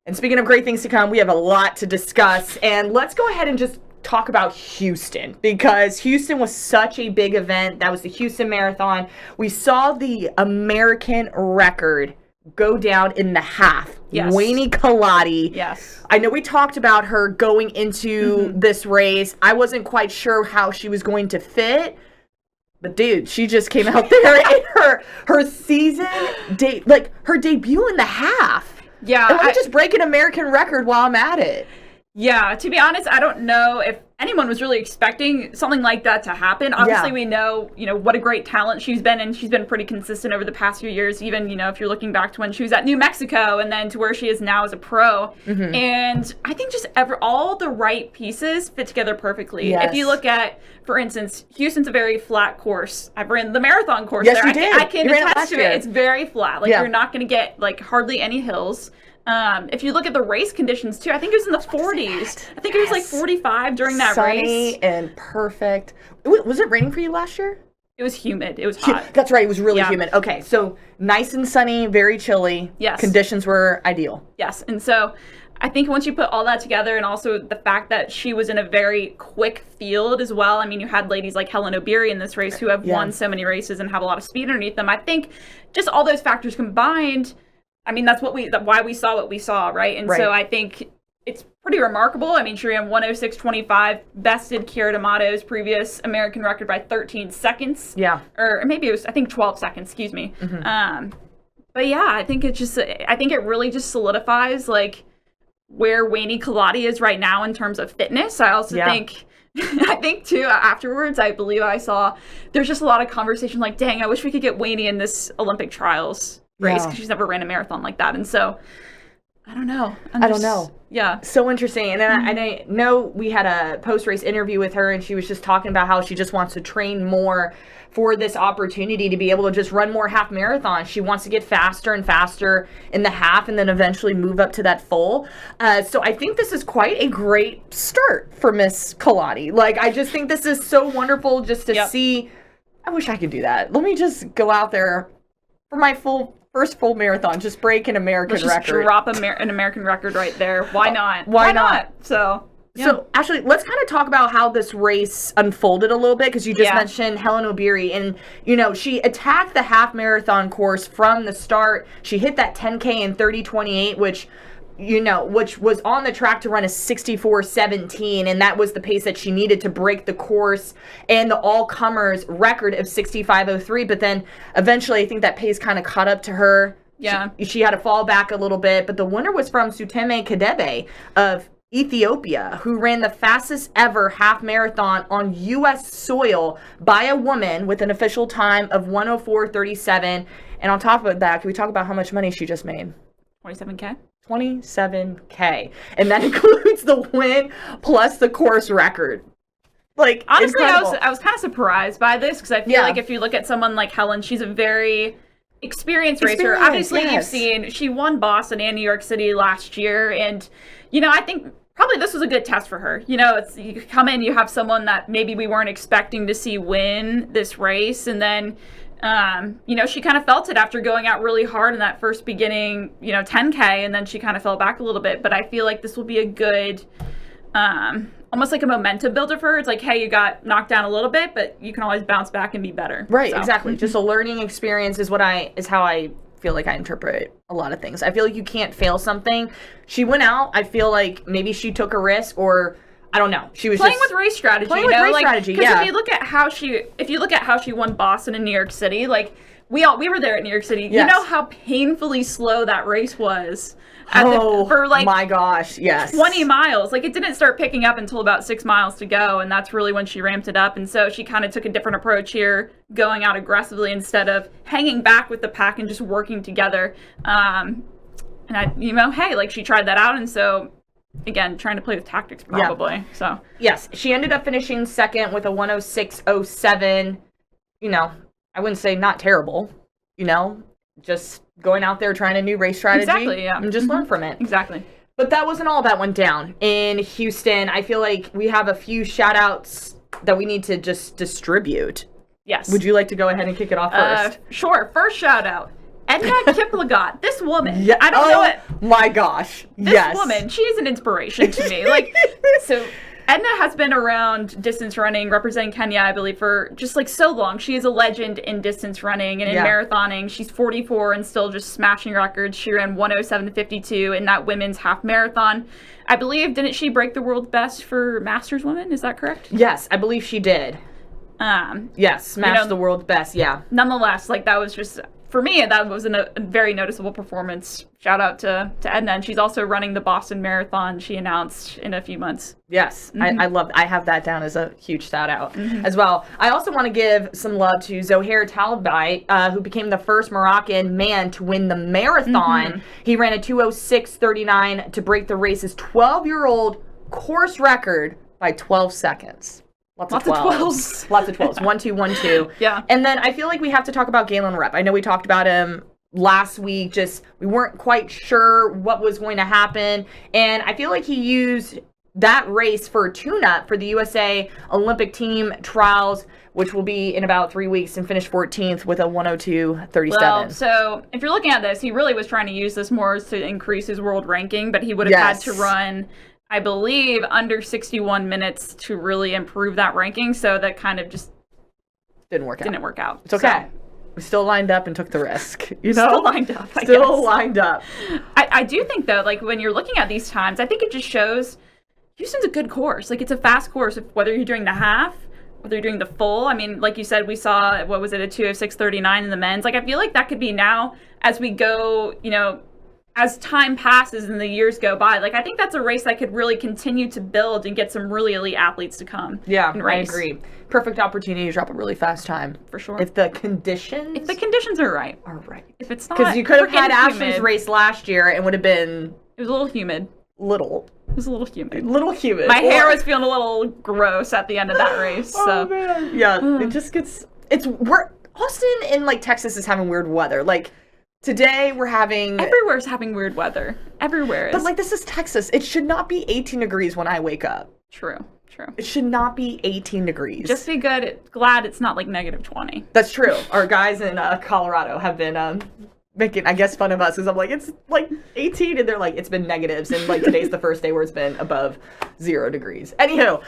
And speaking of great things to come, we have a lot to discuss. And let's go ahead and just talk about Houston, because Houston was such a big event. That was the Houston Marathon. We saw the American record go down in the half. Yes. Weini Kelati. Yes. I know we talked about her going into this race. I wasn't quite sure how she was going to fit. But dude, she just came out there in her season, her debut in the half. Yeah. And let me just break an American record while I'm at it. Yeah, to be honest, I don't know if anyone was really expecting something like that to happen. Obviously, we know, what a great talent she's been, and she's been pretty consistent over the past few years, even, if you're looking back to when she was at New Mexico and then to where she is now as a pro. Mm-hmm. And I think just all the right pieces fit together perfectly. Yes. If you look at, for instance, Houston's a very flat course. I've ran the marathon course yes, there. You did. I can attest to it. It's very flat. You're not going to get, hardly any hills. If you look at the race conditions too, I think it was in the 40s. I think it was 45 during that race. Sunny and perfect. Was it raining for you last year? It was humid. It was hot. That's right. It was really humid. Okay, so nice and sunny, very chilly. Yes. Conditions were ideal. Yes, and so I think once you put all that together, and also the fact that she was in a very quick field as well. I mean, you had ladies like Hellen Obiri in this race who have won so many races and have a lot of speed underneath them. I think just all those factors combined, I mean, that's why we saw what we saw, right? And so I think it's pretty remarkable. I mean, she ran 1:06:25, bested Kiera D'Amato's previous American record by 13 seconds. Yeah. Or maybe it was, 12 seconds, excuse me. Mm-hmm. But yeah, I think it really just solidifies, where Weini Kelati is right now in terms of fitness. I also think... I think, too, afterwards, I believe I saw there's just a lot of conversation dang, I wish we could get Weini in this Olympic trials race because she's never ran a marathon like that. And so, I don't know. I don't know. Yeah. So interesting. And I know we had a post-race interview with her, and she was just talking about how she just wants to train more for this opportunity to be able to just run more half marathons. She wants to get faster and faster in the half and then eventually move up to that full. So I think this is quite a great start for Miss Kelati. I just think this is so wonderful just to see. I wish I could do that. Let me just go out there for my first full marathon, just break an American record. Just drop an American record right there. Why not? Why not? So actually, let's kind of talk about how this race unfolded a little bit, because you just mentioned Hellen Obiri, and she attacked the half marathon course from the start. She hit that 10K in 30:28, which was on the track to run a 64:17, and that was the pace that she needed to break the course and the all-comers record of 65:03. But then eventually, I think that pace kind of caught up to her. Yeah, she had to fall back a little bit. But the winner was from Suteme Kadebe of Ethiopia, who ran the fastest ever half marathon on U.S. soil by a woman with an official time of 1:04:37. And on top of that, can we talk about how much money she just made? 27K. 27K, and that includes the win plus the course record. Honestly, incredible. I was kind of surprised by this, because I feel like if you look at someone like Hellen, she's a very experienced racer. Obviously, you've seen she won Boston and New York City last year, and I think probably this was a good test for her. You come in, you have someone that maybe we weren't expecting to see win this race, and then she kind of felt it after going out really hard in that first beginning, 10K, and then she kind of fell back a little bit. But I feel like this will be a good, almost like a momentum builder for her. It's hey, you got knocked down a little bit, but you can always bounce back and be better. Right, exactly. Just a learning experience is how I feel like I interpret a lot of things. I feel like you can't fail something. She went out. I feel like maybe she took a risk, or I don't know. She was playing with race strategy. Playing with race strategy, Because if you look at how she won Boston and New York City, we were there at New York City. Yes. You know how painfully slow that race was. For my gosh, yes. 20 miles. It didn't start picking up until about 6 miles to go, and that's really when she ramped it up. And so she kind of took a different approach here, going out aggressively instead of hanging back with the pack and just working together. And she tried that out, and so again, trying to play with tactics probably. Yeah. So yes, she ended up finishing second with a 1:06:07. I wouldn't say not terrible. Just going out there trying a new race strategy. Exactly, yeah. And just learn from it. Exactly. But that wasn't all that went down in Houston. I feel like we have a few shout outs that we need to just distribute. Yes. Would you like to go ahead and kick it off first? Sure. First shout out. Edna Kiplagat, this woman. Yeah. I don't know it. My gosh. This woman, she is an inspiration to me. Like, so Edna has been around distance running, representing Kenya, I believe, for just like so long. She is a legend in distance running and in marathoning. She's 44 and still just smashing records. She ran 1:07:52 in that women's half marathon. I believe, didn't she break the world best for Masters women? Is that correct? Yes, I believe she did. Yes, smashed the world's best, yeah. Nonetheless, like, that was just, for me, that was a very noticeable performance. Shout out to Edna. And she's also running the Boston Marathon, she announced, in a few months. Yes, I have that down as a huge shout out as well. I also want to give some love to Zohair Talabite, who became the first Moroccan man to win the marathon. He ran a 2:06:39 to break the race's 12-year-old course record by 12 seconds. Lots of 12s. Lots of 12s. 1, 2, 1, 2. Yeah. And then I feel like we have to talk about Galen Rupp. I know we talked about him last week. Just we weren't quite sure what was going to happen. And I feel like he used that race for a tune-up for the USA Olympic team trials, which will be in about 3 weeks, and finish 14th with a 1:02:37. Well, so if you're looking at this, he really was trying to use this more to increase his world ranking, but he would have had to run, I believe, under 61 minutes to really improve that ranking. So that kind of just didn't work out. It's okay. So, we still lined up and took the risk. You know? Still lined up, I Still guess. lined up. I do think, though, like, when you're looking at these times, I think it just shows Houston's a good course. Like, it's a fast course, whether you're doing the half, whether you're doing the full. I mean, like you said, we saw, what was it, a 2:06:39 in the men's. Like, I feel like that could be now, as we go, you know, as time passes and the years go by, like, I think that's a race that could really continue to build and get some really elite athletes to come. Yeah, and race. I agree. Perfect opportunity to drop a really fast time. For sure. If the conditions are right. If it's not, because you could have had Ashley's race last year and would have been. It was a little humid. It was a little humid. My hair was feeling a little gross at the end of that race. So. Oh man. Yeah, it just gets. Austin and like Texas is having weird weather. Like. Today we're having... Everywhere's having weird weather. Everywhere is. But, like, this is Texas. It should not be 18 degrees when I wake up. True. It should not be 18 degrees. Just be glad it's not, like, -20. That's true. Our guys in Colorado have been making, I guess, fun of us. Because I'm like, it's, like, 18. And they're like, it's been negatives. And, like, today's the first day where it's been above 0 degrees. Anywho,